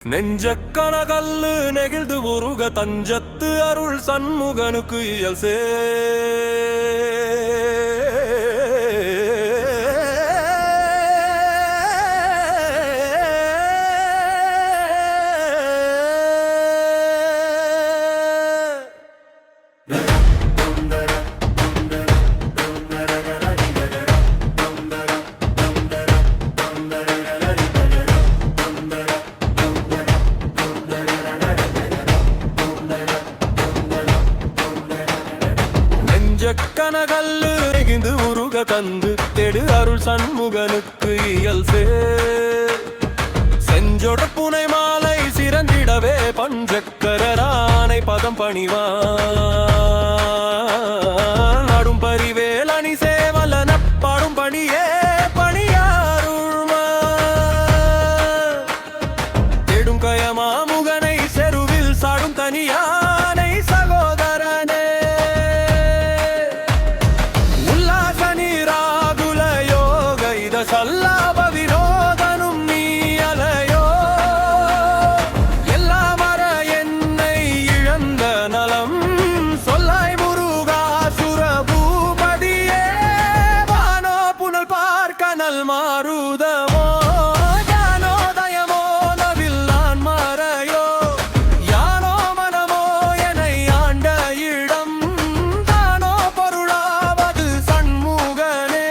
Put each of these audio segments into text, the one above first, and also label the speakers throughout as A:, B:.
A: நெஞ்சக்கணகல்லு நெகிழ்ந்து உருக தஞ்சத்து அருள் சண்முகனுக்கு இயல் சே கனகல்லு நெகிழ்ந்து உருக தந்து தெடு அருள் சண்முகனுக்கு இயல் சே செஞ்சொட புனை மாலை சிறந்திடவே பஞ்சக்கரானை பதம் பணிவான் நடும் பரிவேல் அணி சேவலன பாடும் பணியே பணியாருள்மா தேடும் கயமா முகனை செருவில் சாடும் தனியானை சகோதரனே சல்லாப விரோதனும் நீ அலையோ எல்லாம் அற என்னை இழந்த நலம் சொல்லாய் முருகாசுர பூபதியே வானோ புனல் பார்க்கனல் மாறுதமோ ஞானோதயமோ நவில் நான் மறையோ யானோ மனமோ என்னை ஆண்ட இடம் தானோ பொருளாவது சண்முகனே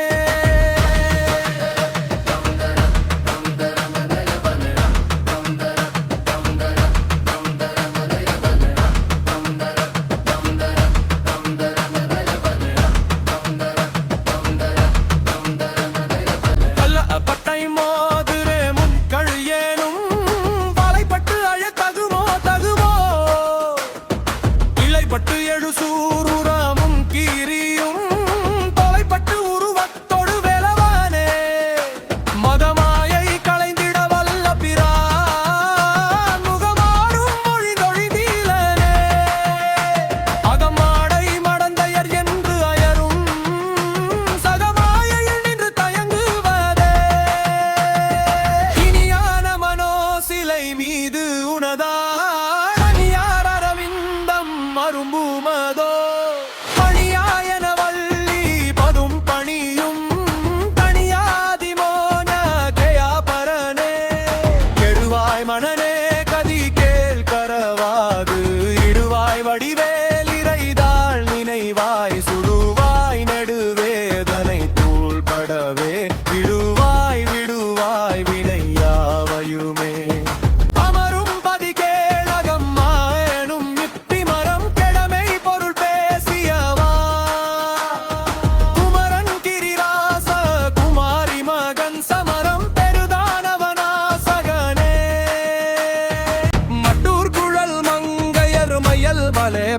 A: பட்டு எழு சூருராமும் கீரியும் தொலைப்பட்டு உருவத்தொடு வேலவானே மதமாயை களைந்திட வல்ல பிரான் முகமாறும் மொழிதொழிதீலனே அகமாடை மடந்தையர் என்று அயரும் சகமாயில் நின்று தயங்குவதே இனியான மனோ சிலை மீது உனதா மரும்புமதோ பணியாயன வள்ளி பதும் பணியும் தனியாதிமோன கயா பரனே கெடுவாய் மனனே கதி கேள் கரவாது இடுவாய் வடிவேல் இறைதாள் நினைவாய் சுடுவாய் நெடுவேதனை தூள்படவே விடுவாய் விடுவாய் வினையாவையுமே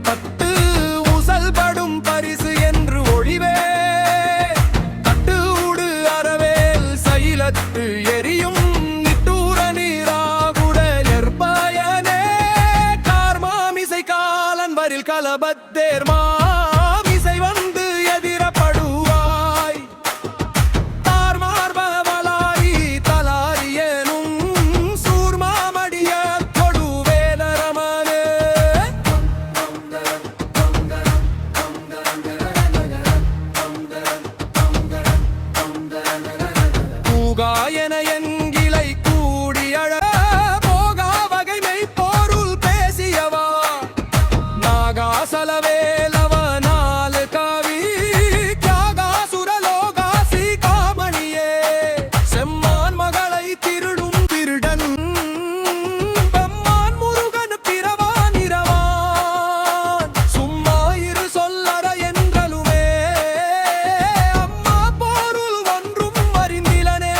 A: பட்டு உசல் படும் பரிசு என்று ஒழிவே தட்டு உடு அறவேல் சைலத்து எரியும் நிட்டூர நீராகுடல் எற்பயனே கார்மாமிசை காலன் வரில் கலபத்தேர்மா இசை வந்து எதிரப்படுவாய் தார்மார்பவலாரி தலாரியனும் சூர்மாமடிய கொடுவேலரமனே பூகாயன என்கிளை கூடியழ போகா வகைமை போருள் பேசியவா நாகாசலவேலவ நாலு காவி தியாகாசுரலோகாசி காமணியே செம்மான் மகளை திருடும் திருடன் பெம்மான் முருகன் பிறவான் இரவான் சும்மா இரு சொல்லற என்றலுமே அம்மா போருள் ஒன்றும் அறிந்திலனே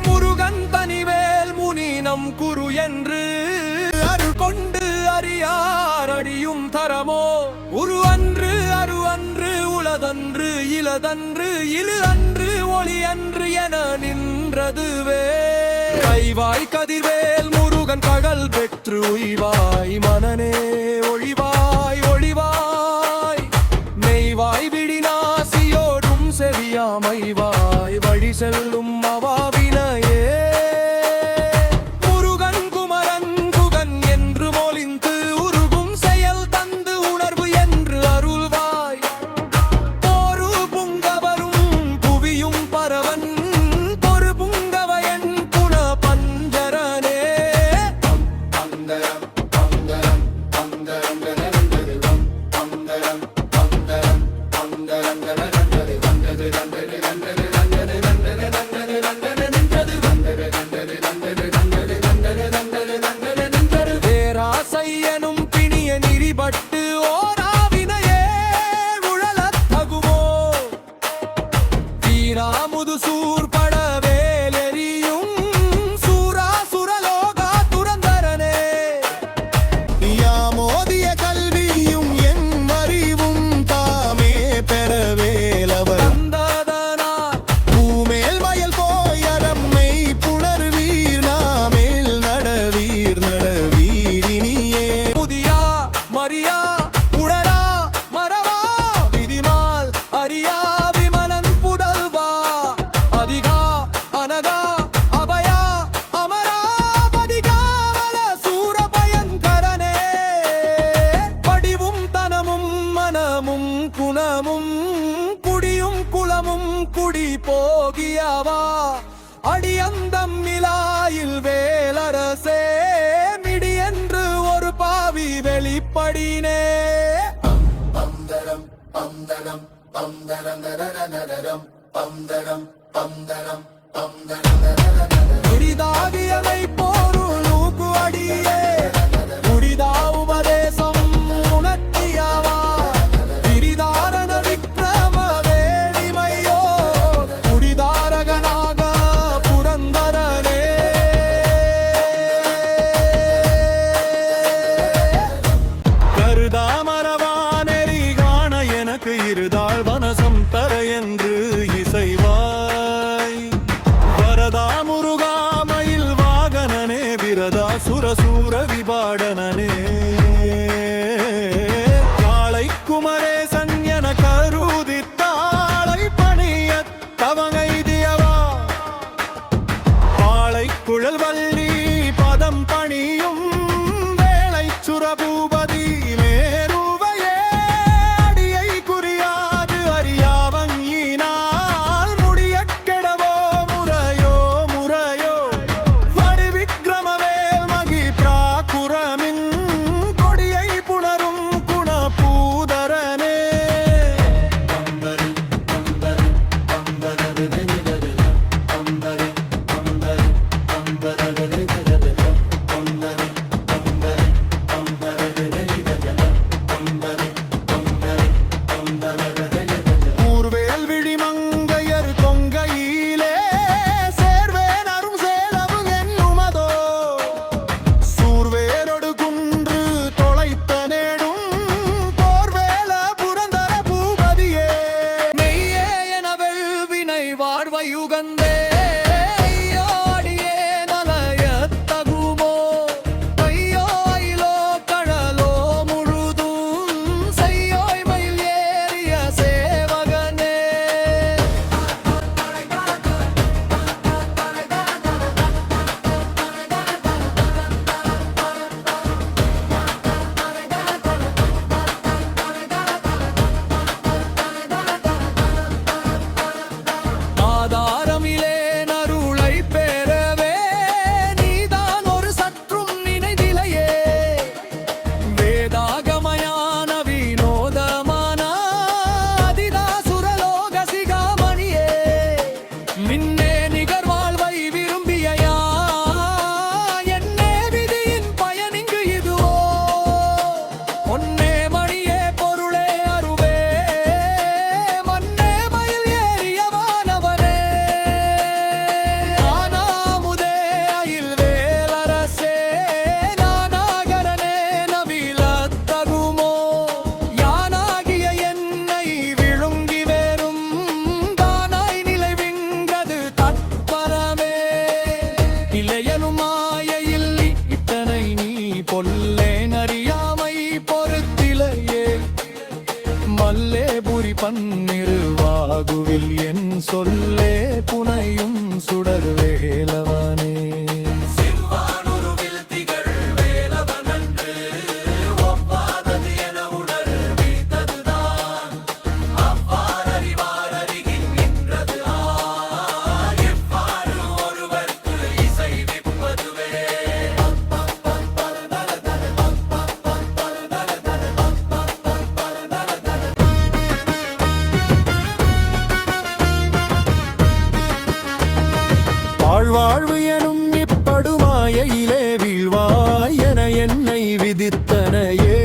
A: முருகன் தனிவேல் முனினம் குரு என்று அருள் கொண்டு அறியார் அடியும் தரமோ உரு அன்று அரு அன்று உளதன்று இளதன்று இழு அன்று ஒளி அன்று என நின்றதுவே கைவாய் கதிர்வேல் முருகன் பகல் பெற்று உய்வாய் மனனே ஒழிவாய் ஒளிவாய் நெய்வாய் விடினாசியோடும் செவியாமைவாய் வழி செல்லும் அவாவினையே முருகன் அடிபட்டு ஓராவினையே உழலத் தகுமோ வீராமுது சூர்பட வேலெறியும் சூராசுரலோகா துரந்தரனே
B: யாமோதிய கல்வியும் என் அறிவும் தாமே பெற வேலவர்
A: தந்ததனார்
B: பூமேல் வயல் போய் அரம்மை புணர்வீர் நாமேல் நடவீர் நடவீரினியே
A: புதியா மரியா உடரா மரவா விதிமால் அரியா விமலன் புதல்வா அதிகா அனகா அபயா அமராபதிகாவல சூரபயங்கரனே படிவும் தனமும் மனமும் குணமும் குடியும் குளமும் குடி போகியவா அடியந்தம் மிலாயில் வேலரசே மிடி என்று ஒரு பாவி வெளிப்படினே
B: பந்தரம் பந்தரம் பந்தரம் நரநரநரம் பந்தரம் பந்தரம் பந்தரம் நரநரநரம்
A: புரிதாகியமை போருளூக்கு அடியே புரிதா உபதேசம் உணர்த்தியவா பிரிதாரண விக்ரம வேணிமையோ புரிதாரகனாக புரந்தரனே கருதாமரவானெறி காண எனக்கு இருதாள் வனசம் தர என்று இசைவாய் வரதா முருகாமையில் வாகனனே விரதா சுரசூர விபாடனனே காளை குமரேசன் என கருதித்தாளை பணிய தவங்கைதியவா பாளை குழல் வள்ளி பதம் பணியும் வேளை சுரபூபதி மேருவையே அடியை குறியாது அறியாவங்கினால் முடியக் கெடவோ முறையோ முறையோ வடிவிக்ரமவேல் மகி பிராகுரமின் கொடியை புணரும் குணபூதரனே ஊர்வேல் விழிமங்கையர் கொங்கையிலே சேர்வேன் அரும் சேலவு என்னுமதோ சூர்வேரொடு குன்று தொலைத்த நேடும் போர்வேல புரந்தர பூபதியே மெய்யே என வெல்வினை வாழ்வையுகந்தே ஐயோ அடியே நலயத் தகுமோ ஐயோ ஐலோ கடலோ முழுதும் செய்யோய் மயில் ஏறிய சேவகனே ஆதாரமிலே நருளை பெறவே நீதான் ஒரு சற்றும் நினைதிலையே வேதாகமயான வினோதமான அதிதாசுரலோக சிகாமணியே மின்னே நிகர் வாழ்வை விரும்பியா என்னே விதியின் பயனிங்கு இதுவோ பொன்னே மணியே பொருளே அருவே மன்னே மயில் ஏறிய வானவனே ஆனாமுதே அயில் வேலரசே நானாகரனே நவிலத் தகுமோ யானாகிய என்னை விழுங்கி வேறும் தானாய் நிலைவின்றது தற்பரமே இளையனும் மாயையில் இத்தனை நீ பொல்லேன் அறியாமை பொறுத்திலையே மல்லேபுரி பன்னிருவாகுவில் என் சொல்லே புனையும் சுடர் வேலவனே வாழ்வாழ்வு எனும் இப்படுமாயிலே வீழ்வாய் என என்னை விதித்தனையே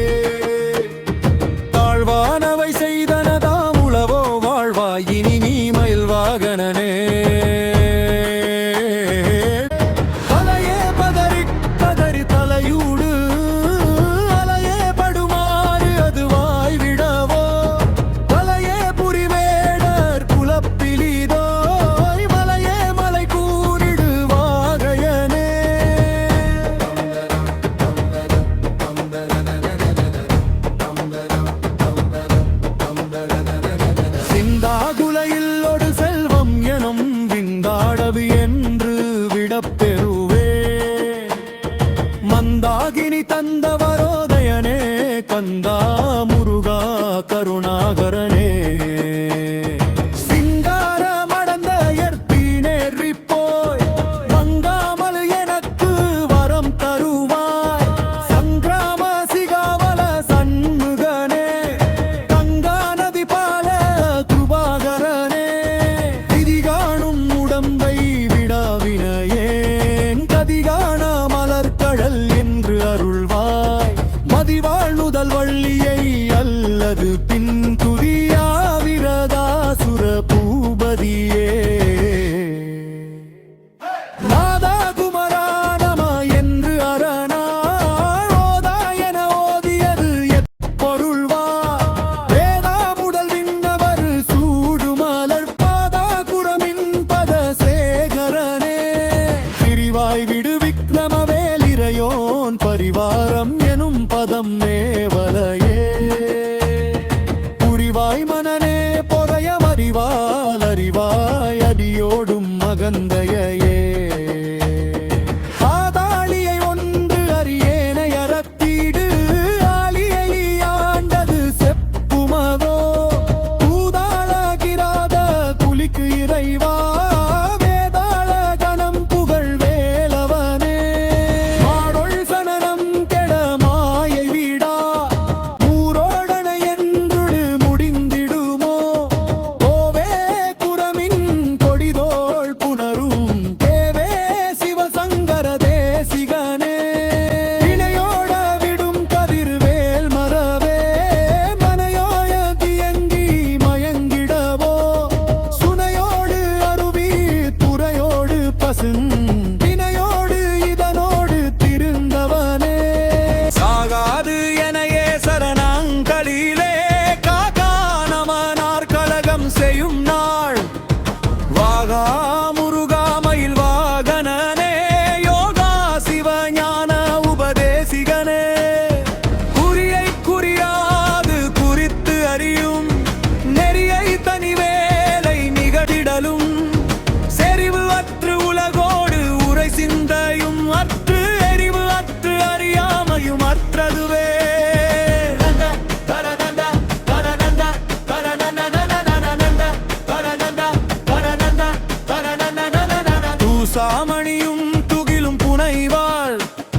A: துர்காமணியும் துகிலும் புனைவாள்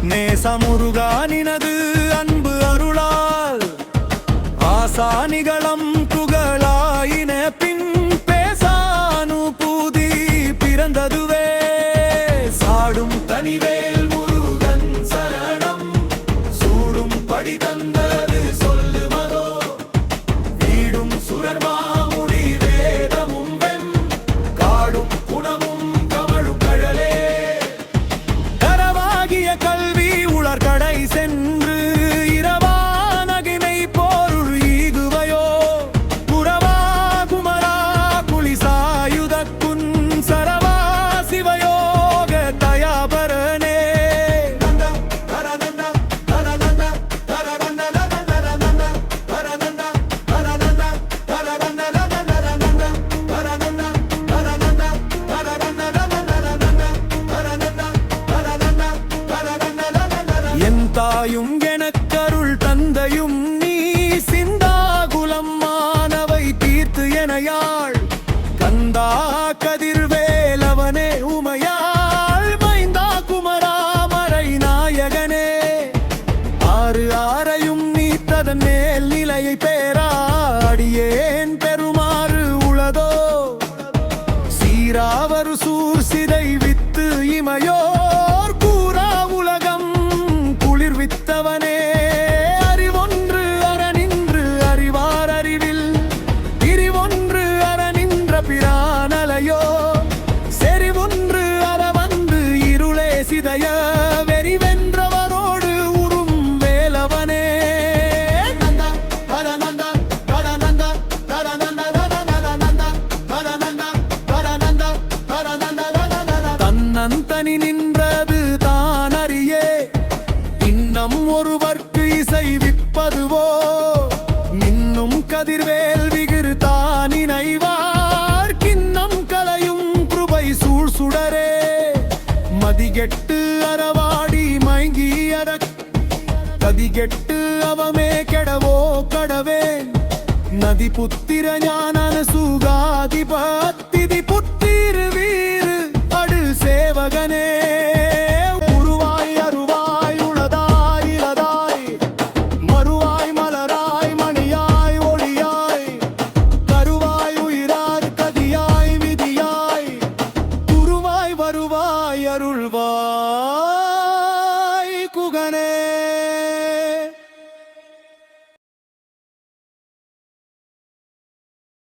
A: நேசமுருகா நினது அன்பு அருளால் ஆசானிகளம் புகழாயின பின் பேசானுபூதி பிறந்ததுவே சாடும் தனிவேல் முருகன் சரணம் சூடும் படி தந்தது சொல்லுவதோ வீடும் சுரர்மாமுடி வேதமும் வெம் காடும் குணமும் கமழும் கழலே கரவாகிய கல்வி உலர்கடை சென்று இரவானகிமை போருள் ஈகுவையோ புறவா குமரா குளிசாயுதக்குன் சரவா சிவயோக தயாபரனே என் தாயும் எனக்கருள் தந்தையும் நீ சிந்தாகுலம் மானவை தீர்த்து எனையாள் கந்தா கதிர்வேலவனே உமையாள் மைந்தா குமராமரை நாயகனே ஆறு ஆரையும் நீத்ததன் மேல் நிலையை பேராடியேன் பெருமாறு உளதோ சீராவரு சூர் சிதை வித்து இமையோர் கூறா உலகம் குளிர்வித்தவனே அறிவொன்று அறநின்று அறிவார் அறிவில் பிரிவொன்று அறநின்ற பிரானலையோ செறிவொன்று அறவந்து இருளே சிதைய வெறிவென்றவரோடு உறும் வேலவனே தன்னந்தனி நின்றது தான் அறியே இன்னம் ஒருவர்க்கு இசைவிப்பதுவோ மின்னும் கதிர்வேல் விகிரு தான் இணைவார் கிண்ணம் கலையும் கிருபை சூழ் சுடரே மதிகெட்டு அறவாடி மயங்கி கதிகெட்டு அவமே கெடவோ கடவே நதி புத்திர ஞான சுகாதிபத்